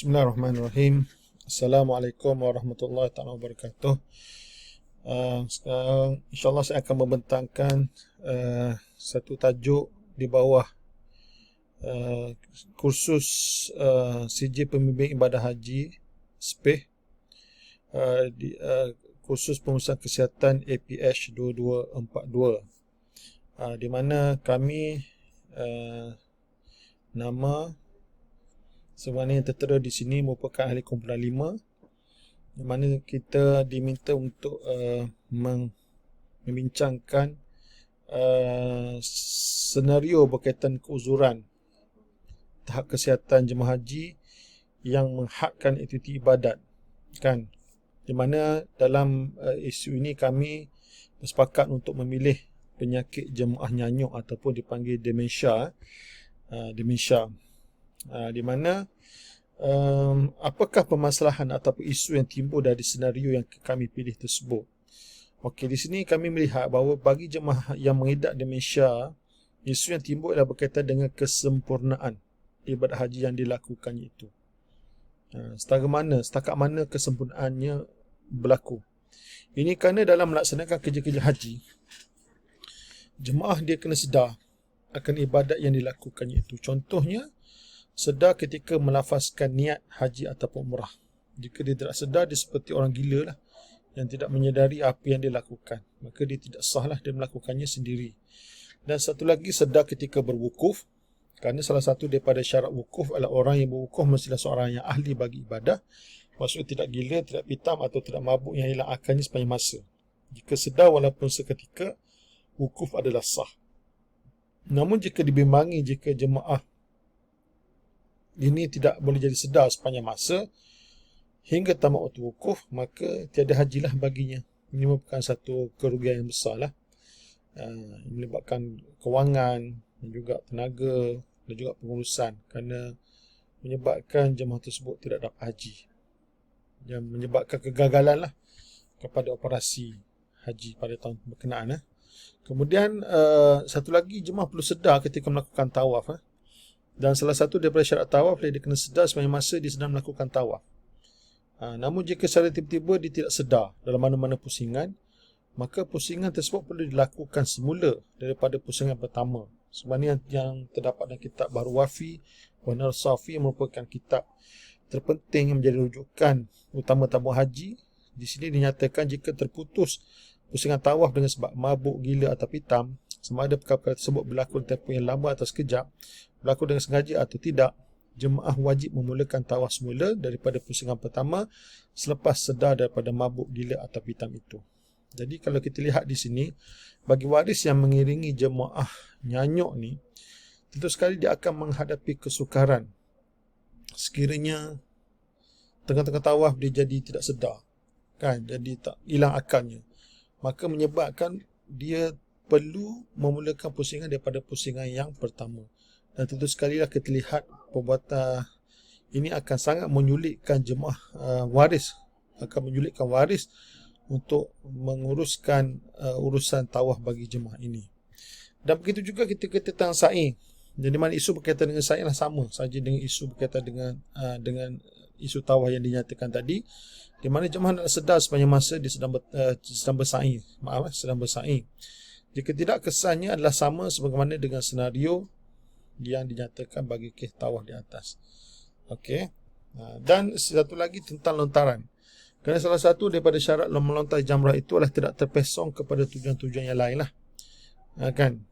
Bismillahirrahmanirrahim. Assalamualaikum warahmatullahi taala wabarakatuh. Sekarang insyaAllah saya akan membentangkan satu tajuk di bawah kursus CJ Pembimbing Ibadah Haji SPIH, kursus pengurusan kesihatan APH 2242, di mana kami nama sebenarnya yang tertera di sini merupakan ahli kumpulan 5, di mana kita diminta untuk membincangkan senario berkaitan keuzuran tahap kesihatan jemaah haji yang menghadkan aktiviti ibadat, kan, di mana dalam isu ini kami bersepakat untuk memilih penyakit jemaah nyanyuk ataupun dipanggil demensia, di mana apakah permasalahan ataupun isu yang timbul dari senario yang kami pilih tersebut. Okey, di sini kami melihat bahawa bagi jemaah yang mengidap demensia, isu yang timbul adalah berkaitan dengan kesempurnaan ibadah haji yang dilakukannya itu. Setakat mana kesempurnaannya berlaku. Ini kerana dalam melaksanakan kerja-kerja haji, jemaah dia kena sedar akan ibadat yang dilakukannya itu. Contohnya, sedar ketika melafazkan niat haji ataupun umrah. Jika dia tidak sedar, dia seperti orang gila lah, yang tidak menyedari apa yang dia lakukan. Maka dia tidak sah lah dia melakukannya sendiri. Dan satu lagi, sedar ketika berwukuf. Kerana salah satu daripada syarat wukuf adalah orang yang berwukuf mestilah seorang yang ahli bagi ibadah. Maksudnya tidak gila, tidak pitam atau tidak mabuk yang hilang akalnya sepanjang masa. Jika sedar walaupun seketika, wukuf adalah sah. Namun jika dibimbangi, jika jemaah ini tidak boleh jadi sedar sepanjang masa hingga tamat waktu wukuf, maka tiada hajilah baginya. Ini merupakan satu kerugian yang besar lah. Menyebabkan kewangan dan juga tenaga dan juga pengurusan, kerana menyebabkan jemaah tersebut tidak dapat haji, yang menyebabkan kegagalan lah kepada operasi haji pada tahun berkenaan. Kemudian satu lagi, jemaah perlu sedar ketika melakukan tawaf. Dan salah satu daripada syarat tawaf, dia kena sedar sepanjang masa dia sedang melakukan tawaf. Namun jika secara tiba-tiba dia tidak sedar dalam mana-mana pusingan, maka pusingan tersebut perlu dilakukan semula daripada pusingan pertama. Sebenarnya yang terdapat dalam kitab Bahrul Wafi wa Nar Safi merupakan kitab terpenting yang menjadi rujukan utama tabung haji. Di sini dinyatakan jika terputus pusingan tawaf dengan sebab mabuk, gila atau pitam, sama ada perkara tersebut berlaku tempoh yang lama atau sekejap, berlaku dengan sengaja atau tidak, jemaah wajib memulakan tawaf semula daripada pusingan pertama selepas sedar daripada mabuk, gila atau pitam itu. Jadi kalau kita lihat di sini, bagi waris yang mengiringi jemaah nyanyuk ni, tentu sekali dia akan menghadapi kesukaran sekiranya tengah-tengah tawaf dia jadi tidak sedar, kan, jadi tak hilang akalnya, maka menyebabkan dia perlu memulakan pusingan daripada pusingan yang pertama. Dan tentu sekali lah kita lihat perbuatan ini akan sangat menyulitkan jemaah waris, untuk menguruskan urusan tawaf bagi jemaah ini. Dan begitu juga kita tentang sa'i. Jadi mana isu berkaitan dengan sa'i lah sama saja dengan isu berkaitan dengan isu tawaf yang dinyatakan tadi, di mana jemaah nak sedar sepanjang masa dia sedang bersa'i. Sedang bersa'i. Jika tidak, kesannya adalah sama sebagaimana dengan senario yang dinyatakan bagi kes tawaf di atas. Okey. Dan satu lagi tentang lontaran. Kerana salah satu daripada syarat melontar jamrah itu adalah tidak terpesong kepada tujuan-tujuan yang lain lah. Kan?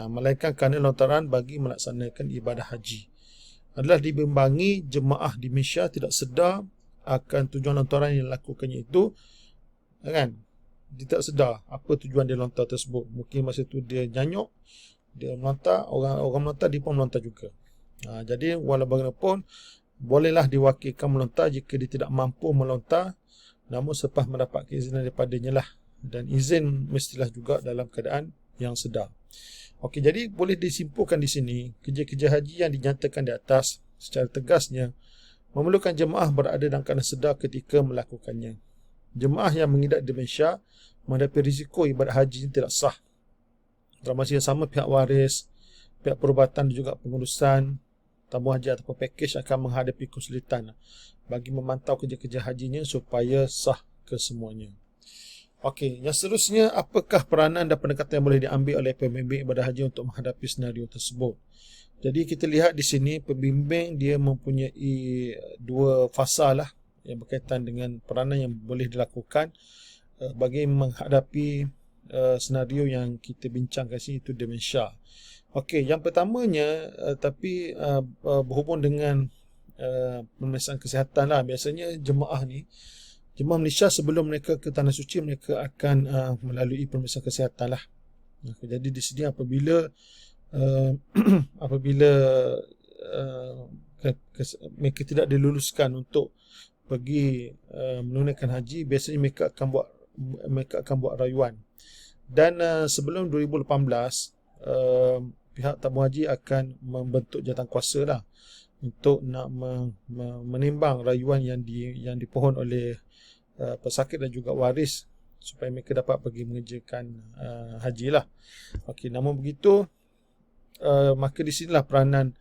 Melainkan kerana lontaran bagi melaksanakan ibadah haji. Adalah dibimbangi jemaah di Malaysia tidak sedar akan tujuan lontaran yang dilakukannya itu, kan? Dia tak sedar apa tujuan dia lontar tersebut. Mungkin masa tu dia nyanyuk, dia melontar, orang melontar, dia pun melontar juga. Jadi walaupun bagaimanapun, bolehlah diwakilkan melontar jika dia tidak mampu melontar, namun selepas mendapat keizinan daripadanya lah. Dan izin mestilah juga dalam keadaan yang sedar. Okey, jadi boleh disimpulkan di sini, kerja-kerja haji yang dinyatakan di atas secara tegasnya memerlukan jemaah berada dalam keadaan sedar ketika melakukannya. Jemaah yang mengidap demensia menghadapi risiko ibadat haji tidak sah. Dalam masa yang sama, pihak waris, pihak perubatan dan juga pengurusan tabung haji ataupun package akan menghadapi kesulitan bagi memantau kerja-kerja hajinya supaya sah kesemuanya. Okey, yang seterusnya, apakah peranan dan pendekatan yang boleh diambil oleh pembimbing ibadah haji untuk menghadapi senario tersebut? Jadi kita lihat di sini pembimbing dia mempunyai dua fasa lah yang berkaitan dengan peranan yang boleh dilakukan bagi menghadapi senario yang kita bincangkan sini, itu demensia. Okey, yang pertamanya berhubung dengan pemeriksaan kesihatan lah. Biasanya jemaah Malaysia sebelum mereka ke Tanah Suci, mereka akan melalui pemeriksaan kesihatan lah. Jadi di sini apabila mereka tidak diluluskan untuk pergi menunaikan haji, biasanya mereka akan buat rayuan. Dan sebelum 2018 pihak tabung haji akan membentuk jawatankuasa lah untuk nak menimbang rayuan yang dipohon oleh pesakit dan juga waris supaya mereka dapat pergi mengerjakan haji lah. Okey, namun begitu maka di sinilah peranan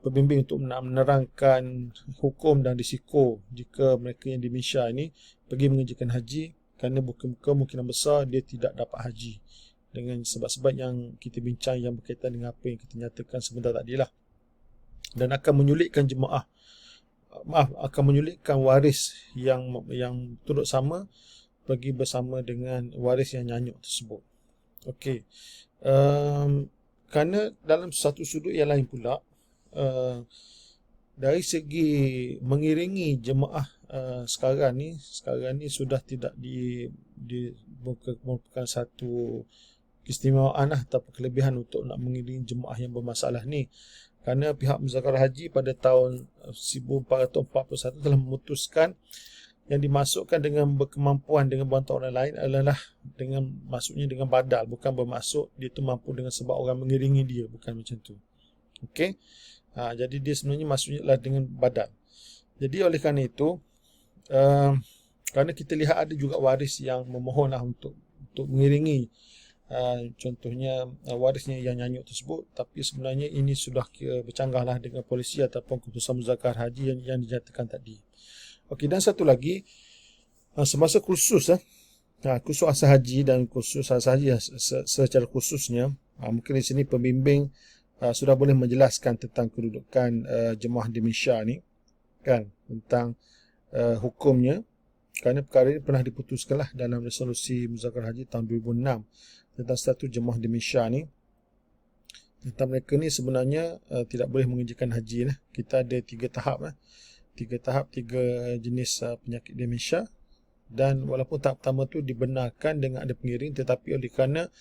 pembimbing untuk menerangkan hukum dan risiko jika mereka yang demensia ini pergi mengerjakan haji, kerana kemungkinan besar dia tidak dapat haji dengan sebab-sebab yang kita bincang yang berkaitan dengan apa yang kita nyatakan sebentar tadi lah, dan akan menyulitkan akan menyulitkan waris yang turut sama pergi bersama dengan waris yang nyanyuk tersebut. Okey, kerana dalam satu sudut yang lain pula, dari segi mengiringi jemaah sekarang ni sudah tidak merupakan satu keistimewaan atau kelebihan untuk nak mengiringi jemaah yang bermasalah ni, kerana pihak Muzakarah Haji pada tahun 1441 telah memutuskan yang dimasukkan dengan berkemampuan dengan bantuan orang lain adalah maksudnya dengan badal, bukan bermaksud dia tu mampu dengan sebab orang mengiringi dia, bukan macam tu. Okey, jadi dia sebenarnya maksudnya adalah dengan badal. Jadi oleh kerana itu, kerana kita lihat ada juga waris yang memohon lah untuk mengiringi contohnya warisnya yang nyanyuk tersebut, tapi sebenarnya ini sudah bercanggah lah dengan polisi ataupun keputusan Muzakarah Haji yang dinyatakan tadi. Okey, dan satu lagi, semasa kursus kursus asal haji dan kursus asal haji secara khususnya, mungkin di sini pembimbing sudah boleh menjelaskan tentang kedudukan jemaah demensia ni kan, tentang hukumnya, kerana perkara ini pernah diputuskanlah dalam resolusi Muzakarah Haji tahun 2006 tentang status jemaah demensia ni, tentang mereka ni sebenarnya tidak boleh mengerjakan haji lah. Kita ada 3 tahap 3 jenis penyakit demensia, dan walaupun tahap pertama tu dibenarkan dengan ada pengiring, tetapi oleh kerana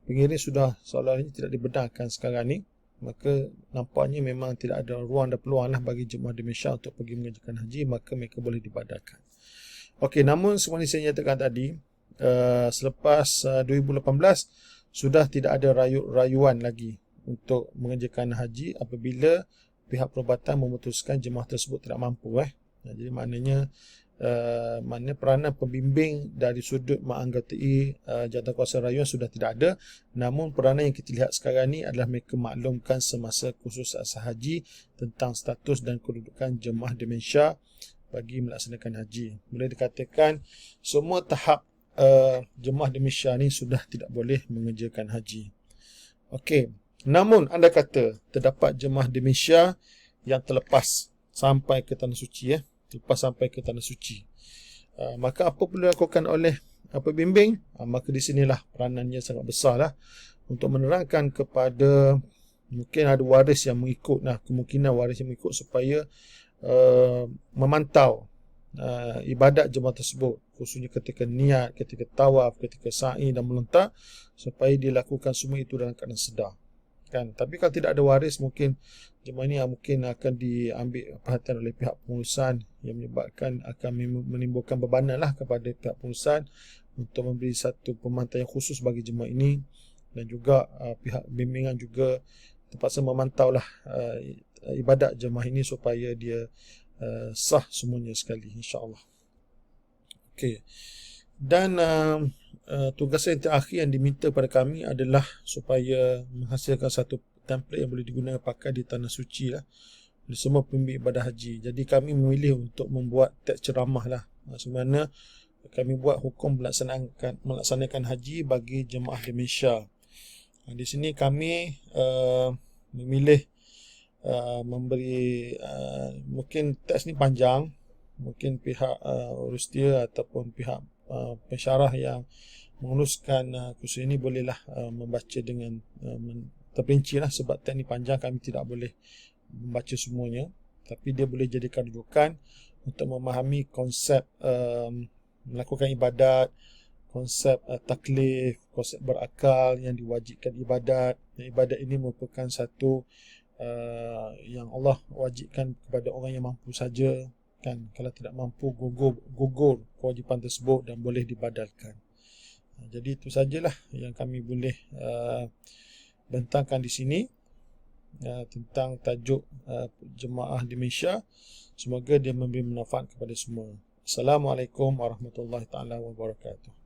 pengiring sudah seolah-olahnya tidak dibenarkan sekarang ni, maka nampaknya memang tidak ada ruang dan peluang lah bagi jemaah demensia untuk pergi mengerjakan haji, maka mereka boleh dibadalkan. Okey, namun seperti saya nyatakan tadi, selepas 2018 sudah tidak ada rayuan lagi untuk mengerjakan haji apabila pihak perubatan memutuskan jemaah tersebut tidak mampu. Jadi maknanya peranan pembimbing dari sudut menganggotai jawatankuasa rayuan sudah tidak ada. Namun peranan yang kita lihat sekarang ni adalah mereka maklumkan semasa kursus asal haji tentang status dan kedudukan jemaah demensia bagi melaksanakan haji. Boleh dikatakan semua tahap jemaah demensia ni sudah tidak boleh mengerjakan haji. Okey, namun anda kata terdapat jemaah demensia yang terlepas sampai ke Tanah Suci, maka apa perlu dilakukan oleh pembimbing? Maka di sinilah peranannya sangat besar lah untuk menerangkan kepada, mungkin ada waris yang mengikut, kemungkinan waris yang mengikut supaya memantau ibadat jemaah tersebut, khususnya ketika niat, ketika tawaf, ketika sa'i dan melontar, supaya dilakukan semua itu dalam keadaan sedar. Tapi kalau tidak ada waris, mungkin jemaah ini mungkin akan diambil perhatian oleh pihak pengurusan, yang akan menimbulkan bebanan lah kepada pihak pengurusan untuk memberi satu pemantauan khusus bagi jemaah ini, dan juga pihak bimbingan juga terpaksa memantau lah ibadat jemaah ini supaya dia sah semuanya sekali, insya-Allah. Okey. Dan tugas yang terakhir yang diminta pada kami adalah supaya menghasilkan satu template yang boleh digunakan pakai di Tanah Suci lah, semua pembimbing ibadah haji. Jadi kami memilih untuk membuat teks ceramah lah. Sebenarnya kami buat hukum melaksanakan haji bagi jemaah di Malaysia. Di sini kami memilih memberi mungkin teks ni panjang, mungkin pihak urustia ataupun pihak pensyarah yang menguruskan kursus ini bolehlah membaca dengan terperinci lah, sebab teks ni panjang, kami tidak boleh membaca semuanya, tapi dia boleh jadikan rujukan untuk memahami konsep melakukan ibadat, konsep taklif, konsep berakal yang diwajibkan ibadat. Ibadat ini merupakan satu yang Allah wajibkan kepada orang yang mampu saja, kan. Kalau tidak mampu, gugur kewajipan tersebut dan boleh dibadalkan. Jadi itu sajalah yang kami boleh bentangkan di sini tentang tajuk jemaah di Malaysia. Semoga dia memberi manfaat kepada semua. Assalamualaikum warahmatullahi taala wabarakatuh.